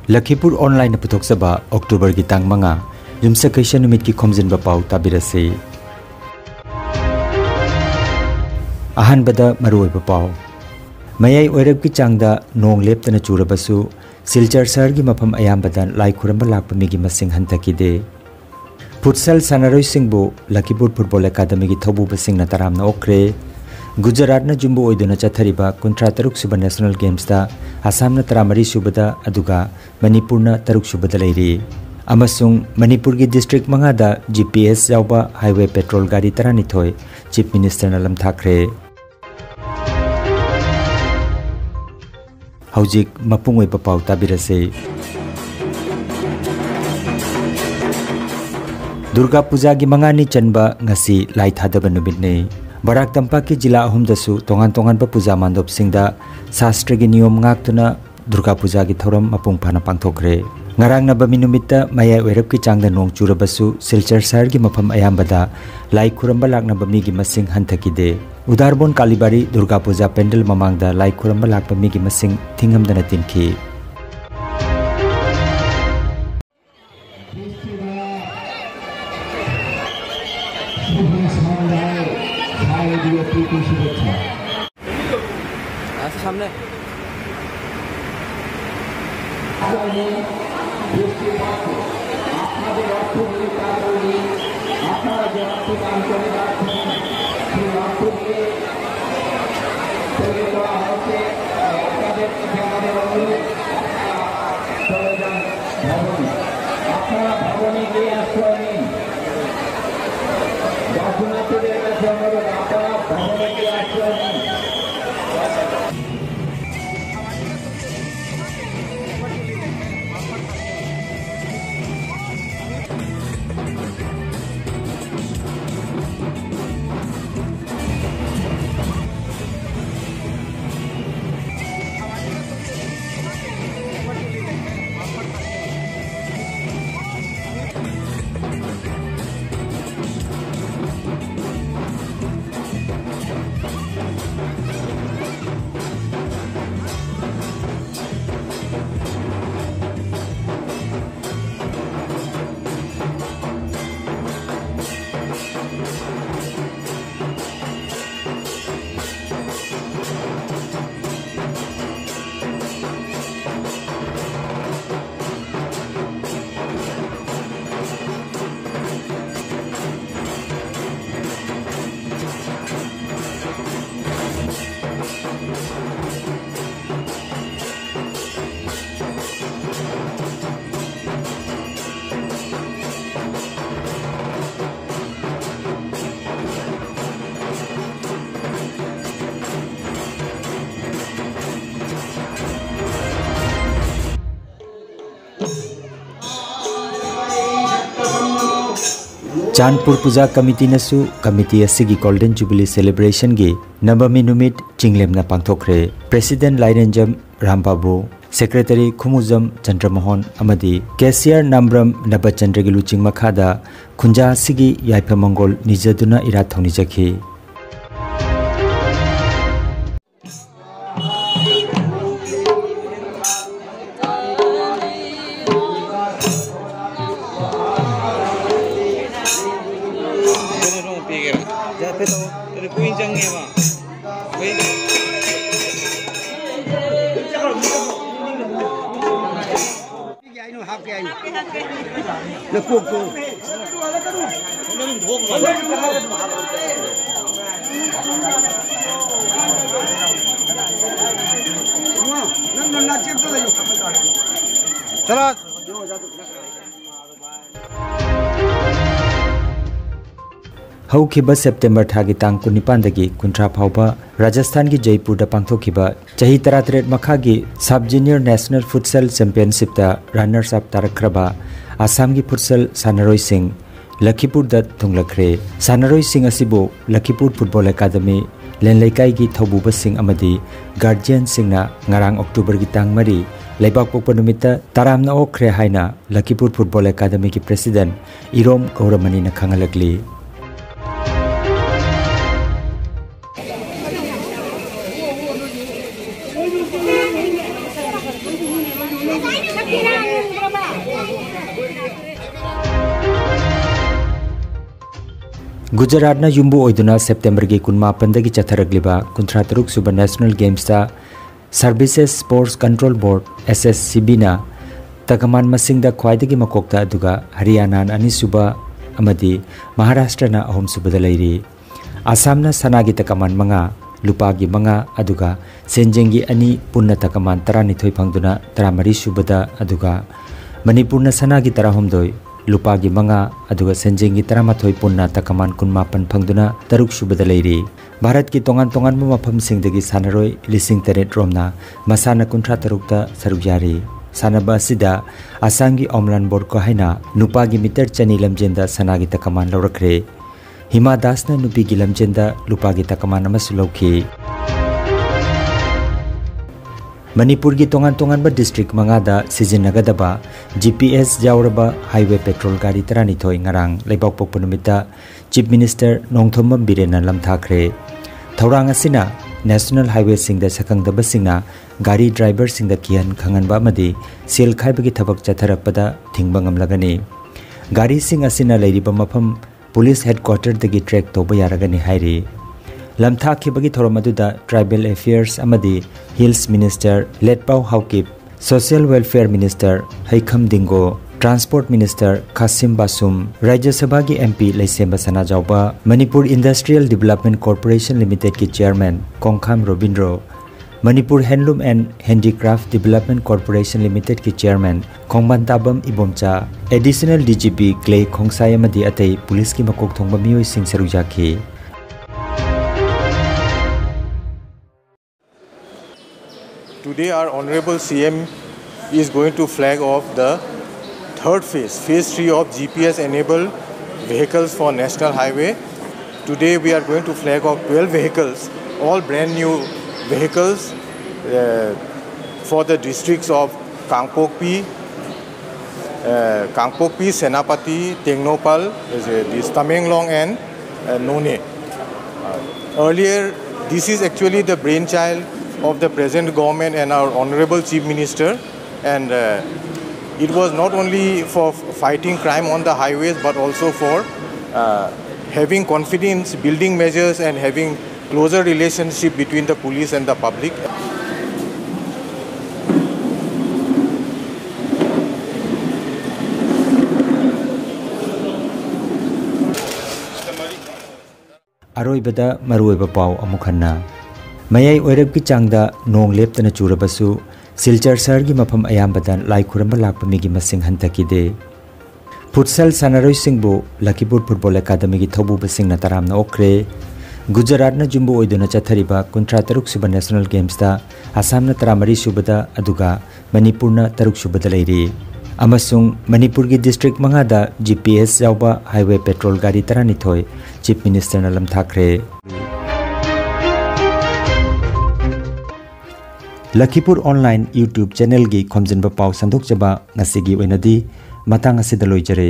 Lakhipur online पुथोक्सबा October की तांग मंगा युमसकैसा नुमित की खोमजिनबा पाउ ताबिरसे अहानबदा मरुओइबा पाउ मयाई ओइरब की चांगदा नोंग लेप्तना चुरबसु सिलचर शहर की मफम अयामबदा लाई खुरंबा लाक्पा मिगी मसिंग हंतकीदे फुटसल सानारोइसिंगबु लखीपुर फुटबॉल अकादमी की थौबुबसिंगना तरामना ओख्रे गुजरात जुम्बु ओइदुना चथरिबा 53 सुब नेशनल गेम्स दा आसाम 13 सुबदा अदुगा मणिपुर 3 सुबदा लेरी अमसुंग मणिपुर की डिस्ट्रिक्ट मंगादा GPS यावबा हाईवे पेट्रोल गाड़ी 12 चीफ मिनिस्टर न लमथाख्रे हौजिक मपुंग ओइबा पाउ ताबिरसे दुर्गा पूजा की मंगानी चनबा ngasi लाई थादबा नुमितने बराक तंपाक की जिला अहुमदसु तोंगान तोंगान पूजा मानदोप सिंगदा शास्त्र की नियम गाक्तुना दुर्गा पूजा की थौरम मपुंग फाना पांगथोखरे ngarang na bami numitta maya oirap ki changda nong churabasu silchar sahar ki mafam ayambada lai khuramba lakna bami gi masing hanthakide udarbon kalibari durga puja pendal mamangda lai khuramba lakpa mi gi masing thingamdana tinki सामने Chandpur puja committee नसु committee असिगी golden jubilee celebration की नबमी नुमित चिंगलेमना पांगथोखरे president Lairenjam Rambabu secretary Khumujam Chandramohan अमदी cashier Namram Nabachandra की लुचिंग मखादा खुंजा असिगी याइफमंगोल निजदुना इरा थौनिजखी हौखिबा सेप्टेम्बर थागी तांग 19 दगी 19 फाउबा राजस्थान की जयपुर पांथोखिबा चही 33 मखागी sub junior national futsal championship दा रनर्स अप तारखरबा आसाम की फुटसल सानरोई सिंह लखीपुर दा थुंगलखरे सानरोई सिंह असिबो लखीपुर फुटबॉल अकादमी लेनलेकाई की थौबुबा सिंह अमदी गार्जियन सिंहना ngarang अक्टोबर की तांग 3 लेबाक पोकपा नुमित्ता तारामना ओख्रे हाइना लखीपुर फुटबॉल अकादमी की प्रेसिडेंट इरोम गौरमनी न खंगलगली Sakira गुजरात ना युम्बु ओइदुना सेप्टेम्बर की कुन्मा पंदगी चथरगलिबा 53 सुबह नेशनल गेम्स ता services sports control board SSCB ना तकमान मसिंगदा ख्वाइदगी मकोक्ता अदुगा हरियाणा अनी सुबह अमदी महाराष्ट्र ना अहम सुबदा लैरी आसाम ना सनागी तकमान मंगा लुपागी मंगा अदुगा सेंजेंगी अनी पुन्ना तकमान 12 फंगदुना 13 सुबदा अदुगा मणिपुर ना सनागी 13 लुपागी मंगा अदुगा सेंजेंगी 13 पुन्ना तकमान 19 फंगदुना 3 सुबदा लैरी भारत की तोंगान तोंगान मफम सिंगदगी सानरोय 8,000 रोमना मसाना 53 सरुक यारी सानबा असिदा आसाम की ओमलान बोर्ड को हैना नुपागी मीटर चनी लमजेंदा सनागी तकमान लौरखरे हिमा दास ना नुपी की लमजेंदा लुपागी तकमान अमसु लौखी मणिपुर की तोंगान तोंगान बा डिस्ट्रिक्ट मंगादा सिजिनगदबा GPS जावरबा हाईवे पेट्रोल गाड़ी 12 ngarang लेबाक पोकपो नुमिता चीफ मिनिस्टर नोंथोमम बिरेना लमथाखरे थौरांग असिना नेशनल हाईवे सिंगदा सकंगदबा सिंगना गाड़ी ड्राइवर सिंगदा किहन खंगनबा मदी सेल खाइबगी थबक चथरपदा थिंगबा ngamlagani गाड़ी सिंग असिना लैरिबा मफम पुलिस हेडक्वार्टर दगी ट्रैक तोबा यारगनी हाइरी लमथाखिबगी थोरमदुदा ट्राइबल अफेयर्स अमदी hills minister Letpao Haokip social welfare minister Heikham Dingo transport minister Khashim Vashum Rajya Sabha की MP Leishemba Sanajaoba Manipur industrial development corporation limited की chairman Konkham Robindro Manipur handloom and handicraft development corporation limited की chairman Khongbantabam Ibomcha additional DGP Clay Khongsai अमदी अतै पुलिस की मकोक थोंबा मियोय Singh सरुजाखी Today our Honorable CM is going to flag off the third phase 3 of GPS enabled vehicles for National Highway. Today we are going to flag off 12 vehicles, all brand new vehicles for the districts of Kangpokpi, Senapati, Tengnopal, this Tamenglong and None. Earlier, this is actually the brainchild of the present government and our Honorable Chief Minister, and it was not only for fighting crime on the highways but also for having confidence, building measures and having closer relationship between the police and the public. अरोइबदा मरुइबा पाव अमुखन्ना मयाई ओइरब की चांगदा नोंग लेप्तना चुरबसु सिलचर शहर की मफम अयाम्बदा लाई खुरंबा लाकपा मिगी मसिंग हंतकीदे futsal सानरोय सिंगबु Lakhipur football अकादमी की थौबु busing न तरामना ओखरे गुजरात न जुम्बु ओइदुना चथरिबा 53 सुबह national games दा आसाम न 13 सुबदा अदुगा मणिपुर न 3 सुबदा लैरी अमसुंग मणिपुर की डिस्ट्रिक्ट मंगादा GPS जाउबा हाईवे पेट्रोल गाड़ी 12 चीफ मिनिस्टर न लमथाखरे लखीपुर ऑनलाइन YouTube चैनल की खोमजिनबा पाव संदोकजबा ngasi gi oinadi matang asida loijare।